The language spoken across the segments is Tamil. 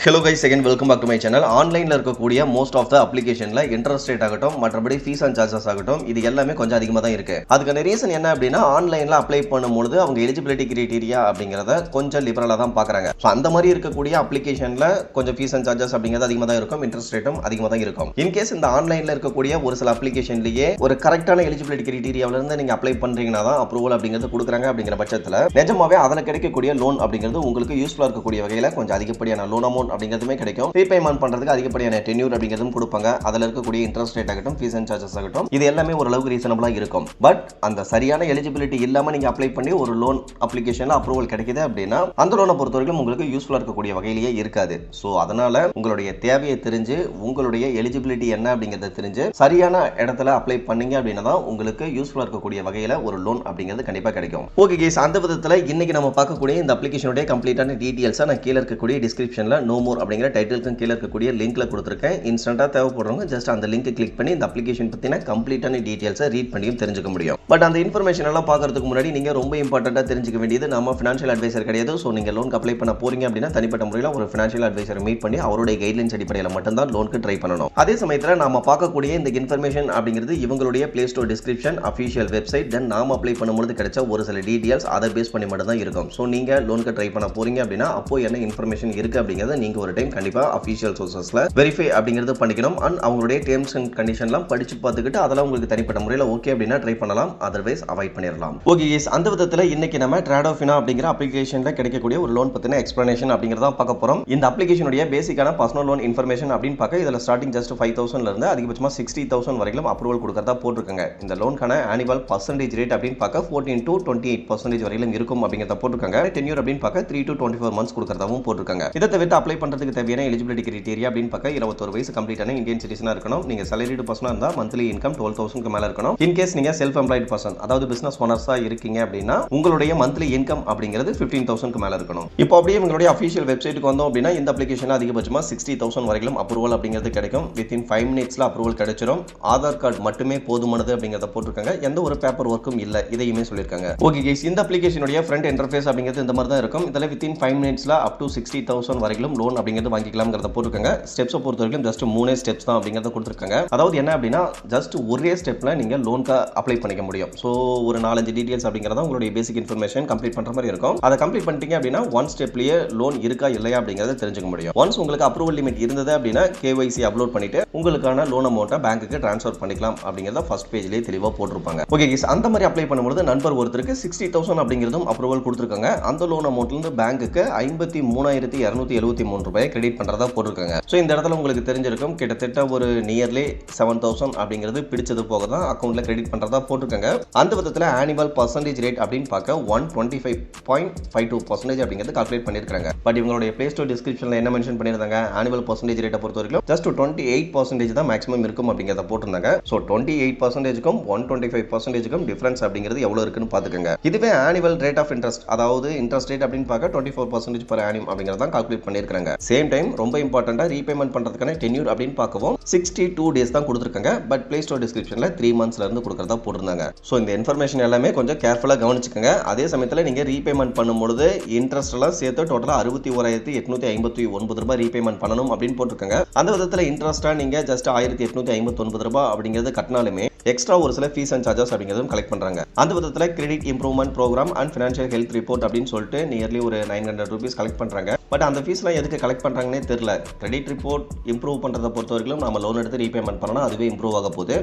Hello guys, again welcome back to my channel. ஆன்லைன்ல இருக்கக்கூடிய most of the applicationல interest rate ஆகட்டும் மற்றபடி fees and charges ஆகட்டும் இது எல்லாமே கொஞ்சம் அதிகமாக தான் இருக்கு. அதுக்கான ரீசன் என்ன அப்படின்னா ஆன்லைன்ல அப்ளை பண்ணும்போது அவங்க எலிஜிபிலிட்டி கிரைட்டீரியா அப்படிங்கறத கொஞ்சம் லிபரலா தான் பார்க்கறாங்க. ஸோ அந்த மாதிரி இருக்கக்கூடிய அப்ளிகேஷன்ல கொஞ்சம் fees and charges அப்படிங்கிறது அதிகமாக தான் இருக்கும், இன்ட்ரெஸ்ட் ரேட்டும் அதிகமாக தான் இருக்கும். இன் கேஸ் இந்த ஆன்லைன்ல இருக்கக்கூடிய ஒரு சில அப்ளிகேஷன்லயே ஒரு கரெக்டான எலிஜிபிலிட்டி கிரைட்டீரியாவில இருந்து நீங்க அப்ளை பண்றீங்கன்னா தான் அப்ரூவல் அப்படிங்கிறது கொடுக்குறாங்க. அப்படிங்கிற பட்சத்தில் நிஜமாவே அதில் கிடைக்கக்கூடிய லோன் அப்படிங்கிறது உங்களுக்கு யூஸ்ஃபுல்லா இருக்கக்கூடிய வகையில் கொஞ்சம் அதிகப்படியான லோன் அமௌண்ட் அப்படிங்கிறதுமே கிடைக்கும். ரீபேமெண்ட் பண்றதுக்கு அதிகப்படியான டென்யூர் அப்படிங்கிறதும் கொடுப்பாங்க. அதில் இருக்கக்கூடிய இன்ட்ரெஸ்ட் ரேட் ஆகட்டும், ஃபீஸ் அண்ட் சார்ஜஸ் ஆகட்டும், இது எல்லாமே ஓரளவுக்கு ரீசனபிளா இருக்கும். பட் அந்த சரியான எலிஜிபிலிட்டி இல்லாம நீங்க அப்ளை பண்ணி ஒரு லோன் அப்ளிகேஷன்ல அப்ரூவல் கிடைக்குது அப்படின்னா அந்த லோனை பொறுத்தவரைக்கும் உங்களுக்கு யூஸ்ஃபுல்லா இருக்கக்கூடிய வகையிலேயே இருக்காது. ஸோ அதனால உங்களுடைய தேவையை தெரிஞ்சு உங்களுடைய எலிஜிபிலிட்டி என்ன அப்படிங்கிறத தெரிஞ்சு சரியான இடத்துல அப்ளை பண்ணீங்க அப்படின்னா தான் உங்களுக்கு யூஸ்ஃபுல்லா இருக்கக்கூடிய வகையில ஒரு லோன் அப்படிங்கிறது கண்டிப்பா கிடைக்கும். ஓகே கேஸ், அந்த விதத்தில் இன்னைக்கு நம்ம பார்க்கக்கூடிய இந்த அப்ளிகேஷனுடைய கம்ப்ளீட்டான டீடைல்ஸை நான் கீழே இருக்கக்கூடிய டிஸ்கிரிப்ஷன்ல நோ மோர் அப்படிங்கிற டைட்டிலுக்கு கீழே இருக்கக்கூடிய லிங்க்ல கொடுத்துருக்கேன். இன்ஸ்டன்டா தேவைப்படுறவங்க ஜஸ்ட் அந்த லிங்கை கிளிக் பண்ணி இந்த அப்ளிகேஷன் பத்தின கம்ப்ளீட்டான டீடைல்ஸை ரீட் பண்ணியும் தெரிஞ்சுக்க முடியும். பட் அந்த இன்ஃபர்மேஷன் எல்லாம் பார்க்கறதுக்கு முன்னாடி நீங்க ரொம்ப இம்பார்ட்டண்டா தெரிஞ்சுக்க வேண்டியது நம்ம ஃபினான்ஷியல் அட்வைசர் கிடையாது. ஸோ நீங்க லோனுக்கு அப்ளை பண்ண போறீங்க அப்படின்னா தனிப்பட்ட முறையில் ஒரு ஃபினான்ஷியல் அட்வைசரை மீட் பண்ணி அவருடைய கைட்லைன்ஸ் அடிப்படையில் மட்டும்தான் லோனுக்கு ட்ரை பண்ணணும். அதே சமயத்தில் நாம பார்க்கக்கூடிய இந்த இன்ஃபர்மேஷன் அப்படிங்கிறது இவங்களுடைய play store description, official website, then நாம அப்ளை பண்ணும்போது கிடைச்ச ஒரு சில டீடைல்ஸ் அதை பேஸ் பண்ணி மட்டும் தான் இருக்கும். ஸோ நீங்க லோனுக்கு ட்ரை பண்ண போறீங்க அப்படின்னா அப்போ என்ன இன்ஃபர்மேஷன் இருக்கு அப்படிங்கிறத நீங்க ஒரு டைம் கண்டிப்பா அஃபிஷியல் சோர்சஸ்ல வெரிஃபை அப்படிங்கிறது பண்ணிக்கணும். அண்ட் அவங்களுடைய டேர்ம்ஸ் அண்ட் கண்டிஷன்லாம் படிச்சு பார்த்துக்கிட்டு அதெல்லாம் உங்களுக்கு தனிப்பட்ட முறையில் ஓகே அப்படின்னா ட்ரை பண்ணலாம், அதர்வைஸ் அவாய்ட் பண்ணிடலாம். ஓகே எஸ், அந்த விதத்தில் இன்னைக்கு நம்ம ட்ராடோஃபினா அப்படிங்கிற அப்ளிகேஷன்ல கிடைக்கக்கூடிய ஒரு லோன் பத்தின எக்ஸ்பிளனேஷன் அப்படிங்கிறத பார்க்க போறோம். இந்த அப்ளிகேஷனுடைய பேசிக்கான பர்சனல் லோன் இன்ஃபர்மேஷன் அப்படின்னு பார்க்க இதுல ஸ்டார்டிங் ஜஸ்ட் 5,000 இருந்து அதிகபட்சமா 60,000 வரைக்கும் அப்ரூவல் கொடுக்கறதா போட்டிருக்காங்க. இந்த லோனுக்கான ஆனுவல் பர்சன்டேஜ் ரேட் அப்படின்னு பார்க்க 14 to 28% வரையிலும் இருக்கும் அப்படிங்கிறத போட்டிருக்காங்க. டென்யூர் அப்படின்னு பார்க்க 3 to 24 months கொடுக்கறதாவும் போட்டிருக்காங்க. இதை தவிர்த்து அப்ளை பண்றதுக்கு தேவையான எலிஜிபிலிட்டி கிரைட்டீரியா அப்படின்னு பார்க்க 21 வயசு கம்ப்ளீட்டான இந்தியன் சிட்டிசனா இருக்கணும். நீங்க salaried பர்சனா இருந்தா மந்த்லி இன்கம் 12,000 மேல இருக்கணும். இன் கேஸ் நீங்க செல்ஃப் எம்ப்ளாய்டு பர்சன், அதாவது பிசினஸ் ஓனர்ஸா இருக்கீங்க அப்படின்னா உங்களுடைய மந்த்லி இன்கம் அப்படிங்கிறது 15,000 மேல இருக்கணும். இப்போ அப்படியே உங்களுடைய அஃபிஷியல் வெப்சைட்டுக்கு வந்தோம் அப்படின்னா இந்த அப்ளிகேஷன் அதிகபட்சமா 60,000 வரைக்கும் அப்ரூவல் அப்படிங்கிறது கிடைக்கும். வித்தின் 5 minutesல அப்ரூவல் கிடைச்சிடும். ஆதார் கார்டு மட்டுமே போதுமானது அப்படிங்கறத போட்டிருக்காங்க. எந்த ஒரு பேப்பர் ஒர்க்கும் இல்ல, இதையுமே சொல்லிருக்காங்க. ஓகே கைஸ், இந்த அப்ளிகேஷனுடைய ஃப்ரண்ட் இன்டர்ஃபேஸ் அப்படிங்கிறது இந்த மாதிரி தான் இருக்கும். இதுல வித்தின் 5 minutesல அப் டு 60,000 வரைக்கும் லோன் அப்படிங்கிறது வாங்கிக்கலாம்ங்கறத போட்டிருக்காங்க. ஸ்டெப்ஸ் பொறுத்தவரைக்கும் ஜஸ்ட் 3 ஸ்டெப்ஸ் தான் அப்படிங்கறத கொடுத்திருக்காங்க. அதாவது என்ன அப்படின்னா ஜஸ்ட் ஒரே ஸ்டெப்ல நீங்க லோனுக்கு அப்ளை பண்ணிக்க முடியும். சோ ஒரு 4-5 டீடைல்ஸ் அப்படிங்கறத உங்களுடைய பேசிக் இன்ஃபர்மேஷன் கம்ப்ளீட் பண்ற மாதிரி இருக்கும். அதை கம்ப்ளீட் பண்ணிட்டீங்க அப்படின்னா ஒன் ஸ்டெப்லயே லோன் இருக்கா இல்லையா அப்படிங்கறத தெரிஞ்சுக்க முடியும். ஒன்ஸ் உங்களுக்கு அப்ரூவல் லிமிட் இருந்தது அப்படின்னா KYC அப்லோட் பண்ணிட்டு உங்களுக்கான லோன் அமௌண்ட்டை பேங்க்குக்கு ட்ரான்ஸ்ஃபர் பண்ணிக்கலாம் அப்படிங்கறத ஃபர்ஸ்ட் பேஜ்லயே தெளிவா போட்டிருப்பாங்க. ஓகே கைஸ், அந்த மாதிரி அப்ளை பண்ணும்போது நண்பர் ஒருத்தருக்கு 60,000 அப்படிங்கறதும் அப்ரூவல் கொடுத்திருக்காங்க. அந்த லோன் அமௌண்ட்ல இருந்து பேங்க்குக்கு 53,273 ரூபாய் கிரெடிட் பண்றதா போட்டிருக்காங்க. சோ இந்த இடத்துல உங்களுக்கு தெரிஞ்சிருக்கும் கிட்டத்தட்ட ஒரு நியர்லி 7,000 அப்படிங்கிறது பிடிச்சது போக தான் அக்கௌண்ட்ல கிரெடிட் பண்றதா போட்டிருக்காங்க. அந்த விதத்துல ஆனுவல் பர்சன்டேஜ் ரேட் அப்படின்னு பார்க்க 125.52% அப்படிங்கிறது கால்குலேட் பண்ணிருக்காங்க. பட் இவங்களுடைய பிளே ஸ்டோர் டிஸ்கிரிப்ஷன்ல என்ன மென்ஷன் பண்ணிருந்தாங்க, ஆனுவல் பர்சன்டேஜ் ரேட்டை பொறுத்தவரைக்கும் ஜஸ்ட் 28% தான் மேக்ஸிமம் இருக்கும் அப்படிங்கறத போட்டிருந்தாங்க. சோ 28%க்கும் 125%க்கும் டிஃபரன்ஸ் அப்படிங்கிறது எவ்வளவு இருக்குன்னு பாத்துக்கங்க. இதுவே ஆனுவல் ரேட் ஆஃப் இன்ட்ரெஸ்ட், அதாவது இன்ட்ரெஸ்ட் ரேட் அப்படின்னு பார்க்க 24% per annum அப்படிங்கறத தான் கால்குலேட் பண்ணிருக்காங்க. சேம் டைம் ரொம்ப இம்பார்ட்டன்ட்டா ரீபேமெண்ட் பண்றதுக்கான டென்யூர் அப்படின்னு பார்க்கவும் 62 days தான் கொடுத்திருக்காங்க. பட் பிளே ஸ்டோர் டிஸ்கிரிப்ஷன்ல 3 monthsல இருந்து கொடுக்கறதா போட்டிருந்தாங்க. சோ இந்த இன்ஃபர்மேஷன் எல்லாமே கொஞ்சம் கேர்ஃபுல்லா கவனிச்சுக்கங்க. அதே சமயத்துல நீங்க ரீபேமெண்ட் பண்ணும்போது இன்ட்ரெஸ்ட் எல்லாம் சேர்த்து டோட்டலா 61,859 ரூபாய் ரீபேமெண்ட் பண்ணணும் அப்படின்னு போட்டிருக்காங்க. அந்த விதத்துல இன்ட்ரெஸ்டா நீங்க ஜஸ்ட் 1,859 ரூபாய் அப்படிங்கிறது கட்டினாலுமே எக்ஸ்ட்ரா ஒரு சில ஃபீஸ் அண்ட் சார்ஜஸ் அப்படிங்கிறதும் கலெக்ட் பண்றாங்க. அந்த விதத்துல credit improvement programme and financial health report அப்படின்னு சொல்லிட்டு நியர்லி ஒரு 900 ரூபீஸ் கலெக்ட் பண்றாங்க. பட் அந்த ஃபீஸ்லாம் எதுக்கு கலெக்ட் பண்றாங்கன்னே தெரியல. கிரெடிட் ரிப்போர்ட் இம்ப்ரூவ் பண்றதை பொறுத்த வரைக்கும் நம்ம லோன் எடுத்து ரீபேமெண்ட் பண்ணணும், அதுவே இம்ப்ரூவ் ஆக போகுது.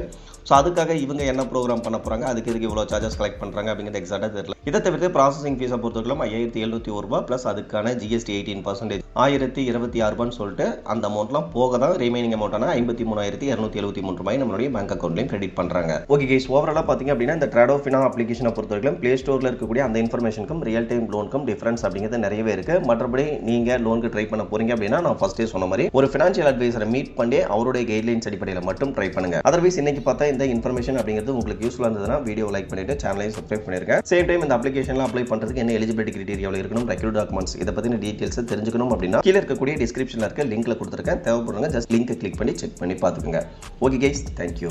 ஸோ அதுக்காக இவங்க என்ன ப்ரோக்ராம் பண்ண போறாங்க, அதுக்கு இதுக்கு இவ்வளோ சார்ஜஸ் கலெக்ட் பண்றாங்க அப்படிங்கிறது எக்ஸாக்டா தெரியல. இதை தவிர்த்து ப்ராசஸிங் ஃபீஸை பொறுத்தவரைக்கும் 5,701 ரூபாய் பிளஸ் அதுக்கான GST 18% 1,026 ரூபான்னு சொல்லிட்டு அந்த அமௌண்ட்லாம் போக தான் ரிமைனிங் அமௌண்ட்டான 53,273 ரூபாய் நம்மளுடைய பேங்க் அக்கௌண்ட்லையும் கிரெடிட் பண்றாங்க. ஓகே கைஸ், ஓவராலா பாத்தீங்க அப்படின்னா இந்த ட்ராடோஃபினா அப்ளிகேஷனை பொறுத்தவரைக்கும் பிளே ஸ்டோர்ல இருக்கக்கூடிய அந்த இன்ஃபர்மேஷனுக்கும் ரியல் டைம் லோனுக்கும் டிஃபரன்ஸ் அப்படிங்கிறது நிறையவே இருக்கு. மற்றபடி நீங்க லோனுக்கு ட்ரை பண்ண போறீங்க அப்படின்னா நான் ஃபர்ஸ்டே சொன்ன மாதிரி ஒரு ஃபினான்ஷியல் அட்வைசரை மீட் பண்ணி அவருடைய கைட்லைன்ஸ் அடிப்படையில் மட்டும் ட்ரை பண்ணுங்க. அதர்வைஸ் இன்னைக்கு பார்த்தா இந்த இன்ஃபர்மேஷன் அப்படிங்கிறது உங்களுக்கு யூஸ்ஃபுல்லா இருந்ததுன்னா வீடியோ லைக் பண்ணிட்டு சேனலையும் சப்ஸ்கிரைப் பண்ணிருங்க. சேம் டைம் இந்த அப்ளிகேஷன்ல அப்ளை பண்றதுக்கு என்ன எலிஜிபிலிட்டி கிரைட்டீரியாவில் இருக்கணும், ரெக்யூர்ட் டாக்குமெண்ட்ஸ் இதை பத்தின டீடைல்ஸ் தெரிஞ்சுக்கணும் அப்படின்னா கீழே இருக்கக்கூடிய டிஸ்கிரிப்ஷன்ல இருக்க லிங்க்ல கொடுத்துருக்கேன், தேவைப்படுறவங்க ஜஸ்ட் லிங்கை கிளிக் பண்ணி செக் பண்ணி பார்த்துக்கோங்க. Okay guys, thank you.